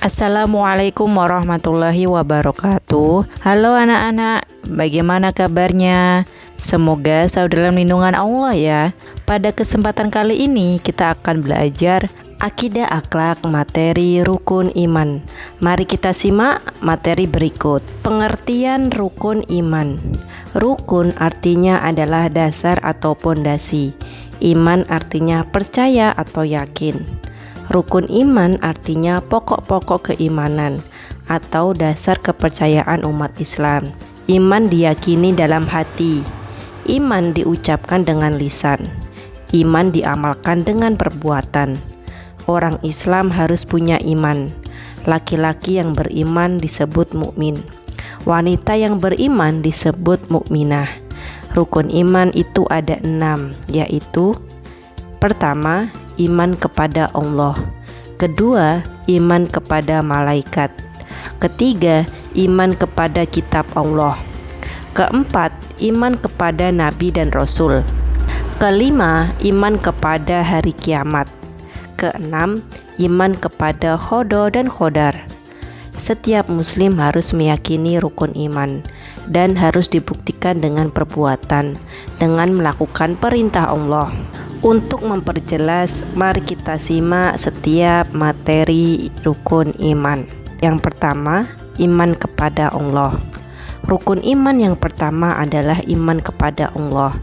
Assalamualaikum warahmatullahi wabarakatuh. Halo anak-anak, bagaimana kabarnya? Semoga selalu dalam lindungan Allah ya. Pada kesempatan kali ini kita akan belajar akidah akhlak materi rukun iman. Mari kita simak materi berikut. Pengertian rukun iman. Rukun artinya adalah dasar atau pondasi. Iman artinya percaya atau yakin. Rukun iman artinya pokok-pokok keimanan atau dasar kepercayaan umat Islam. Iman diyakini dalam hati. Iman diucapkan dengan lisan. Iman diamalkan dengan perbuatan. Orang Islam harus punya iman. Laki-laki yang beriman disebut mukmin. Wanita yang beriman disebut mukminah. Rukun iman itu ada 6, yaitu: pertama, iman kepada Allah. Kedua, iman kepada malaikat. Ketiga, iman kepada kitab Allah. Keempat, iman kepada nabi dan rasul. Kelima, iman kepada hari kiamat. Keenam, iman kepada qada dan qadar. Setiap muslim harus meyakini rukun iman dan harus dibuktikan dengan perbuatan, dengan melakukan perintah Allah. Untuk memperjelas, mari kita simak setiap materi rukun iman. Yang pertama, iman kepada Allah. Rukun iman yang pertama adalah iman kepada Allah.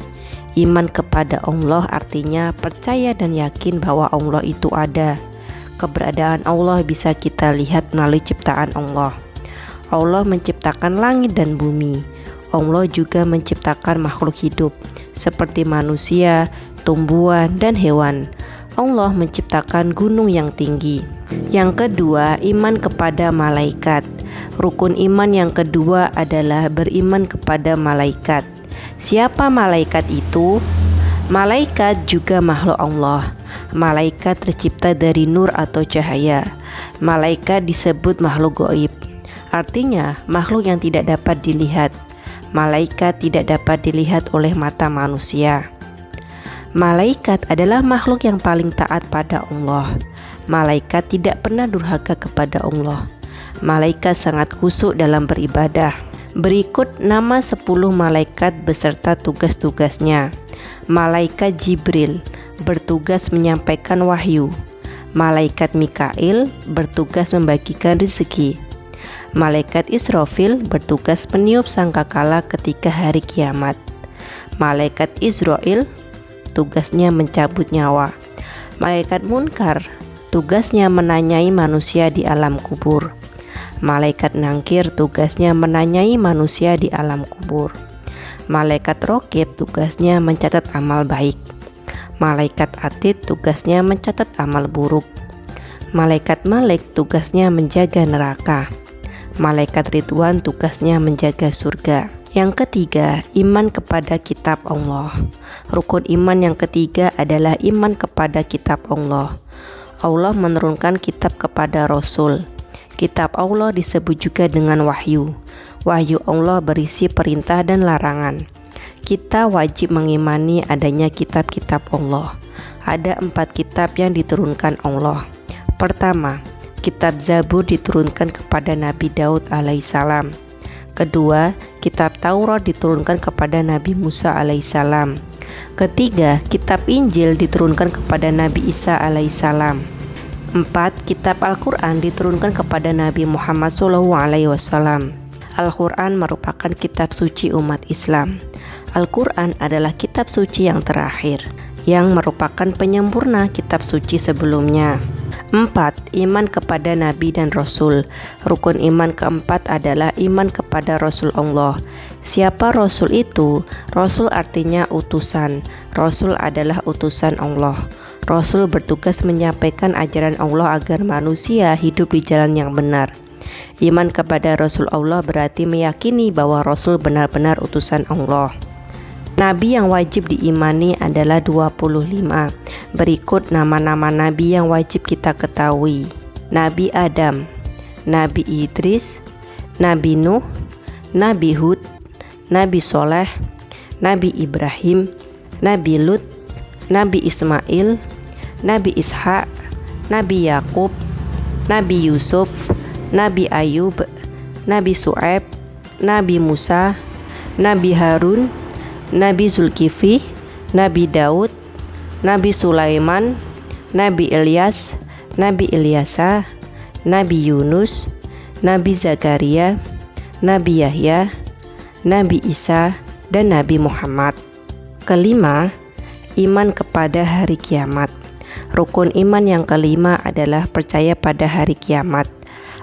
Iman kepada Allah artinya percaya dan yakin bahwa Allah itu ada. Keberadaan Allah bisa kita lihat melalui ciptaan Allah. Allah menciptakan langit dan bumi. Allah juga menciptakan makhluk hidup seperti manusia, tumbuhan, dan hewan. Allah menciptakan gunung yang tinggi. Yang kedua, iman kepada malaikat. Rukun iman yang kedua adalah beriman kepada malaikat. Siapa malaikat itu? Malaikat juga makhluk Allah. Malaikat tercipta dari nur atau cahaya. Malaikat disebut makhluk gaib. Artinya, makhluk yang tidak dapat dilihat. Malaikat tidak dapat dilihat oleh mata manusia. Malaikat adalah makhluk yang paling taat pada Allah. Malaikat tidak pernah durhaka kepada Allah. Malaikat sangat khusyuk dalam beribadah. Berikut nama 10 malaikat beserta tugas-tugasnya. Malaikat Jibril bertugas menyampaikan wahyu. Malaikat Mikail bertugas membagikan rezeki. Malaikat Israfil bertugas meniup sangkakala ketika hari kiamat. Malaikat Israel tugasnya mencabut nyawa. Malaikat Munkar tugasnya menanyai manusia di alam kubur. Malaikat Nangkir tugasnya menanyai manusia di alam kubur. Malaikat Rokib tugasnya mencatat amal baik. Malaikat Atid tugasnya mencatat amal buruk. Malaikat Malik tugasnya menjaga neraka. Malaikat Ridwan tugasnya menjaga surga. Yang ketiga, iman kepada kitab Allah. Rukun iman yang ketiga adalah iman kepada kitab Allah. Allah menurunkan kitab kepada Rasul. Kitab Allah disebut juga dengan wahyu. Wahyu Allah berisi perintah dan larangan. Kita wajib mengimani adanya kitab-kitab Allah. Ada 4 kitab yang diturunkan Allah. Pertama, kitab Zabur diturunkan kepada Nabi Daud alaihissalam. Kedua, kitab Taurat diturunkan kepada Nabi Musa alaihissalam. Ketiga, kitab Injil diturunkan kepada Nabi Isa alaihissalam. 4, kitab Al-Quran diturunkan kepada Nabi Muhammad SAW. Al-Quran merupakan kitab suci umat Islam. Al-Quran adalah kitab suci yang terakhir, yang merupakan penyempurna kitab suci sebelumnya. 4. Iman kepada Nabi dan Rasul. Rukun iman keempat adalah iman kepada Rasul Allah. Siapa Rasul itu? Rasul artinya utusan. Rasul adalah utusan Allah. Rasul bertugas menyampaikan ajaran Allah agar manusia hidup di jalan yang benar. Iman kepada Rasul Allah berarti meyakini bahwa Rasul benar-benar utusan Allah. Nabi yang wajib diimani adalah 25. Berikut nama-nama nabi yang wajib kita ketahui. Nabi Adam, Nabi Idris, Nabi Nuh, Nabi Hud, Nabi Soleh, Nabi Ibrahim, Nabi Lut, Nabi Ismail, Nabi Ishak, Nabi Yakub, Nabi Yusuf, Nabi Ayub, Nabi Su'aib, Nabi Musa, Nabi Harun, Nabi Zulkifli, Nabi Daud, Nabi Sulaiman, Nabi Ilyas, Nabi Ilyasa, Nabi Yunus, Nabi Zakaria, Nabi Yahya, Nabi Isa, dan Nabi Muhammad. Kelima, iman kepada hari kiamat. Rukun iman yang kelima adalah percaya pada hari kiamat.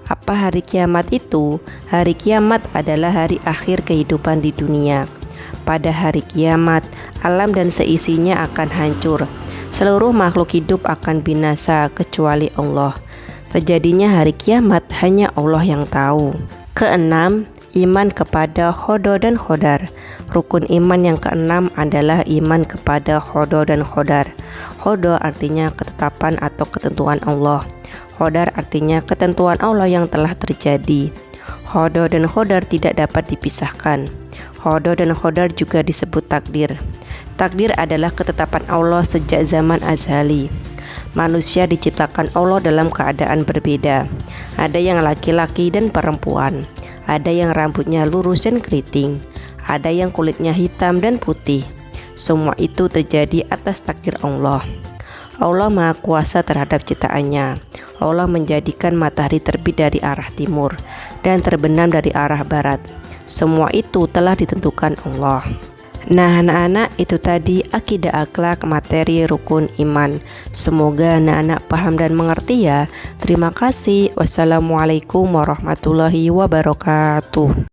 Apa hari kiamat itu? Hari kiamat adalah hari akhir kehidupan di dunia. Pada hari kiamat, alam dan seisinya akan hancur. Seluruh makhluk hidup akan binasa kecuali Allah. Terjadinya hari kiamat hanya Allah yang tahu. Keenam, iman kepada Qada dan Qadar. Rukun iman yang keenam adalah iman kepada Qada dan Qadar. Qada artinya ketetapan atau ketentuan Allah. Qadar artinya ketentuan Allah yang telah terjadi. Qada dan Qadar tidak dapat dipisahkan. Qada dan Qadar juga disebut takdir. Takdir adalah ketetapan Allah sejak zaman azali. Manusia diciptakan Allah dalam keadaan berbeda. Ada yang laki-laki dan perempuan. Ada yang rambutnya lurus dan keriting. Ada yang kulitnya hitam dan putih. Semua itu terjadi atas takdir Allah. Allah Maha Kuasa terhadap ciptaannya. Allah menjadikan matahari terbit dari arah timur dan terbenam dari arah barat. Semua itu telah ditentukan Allah. Nah anak-anak, itu tadi akidah, akhlak, materi, rukun iman. Semoga anak-anak paham dan mengerti ya. Terima kasih. Wassalamualaikum warahmatullahi wabarakatuh.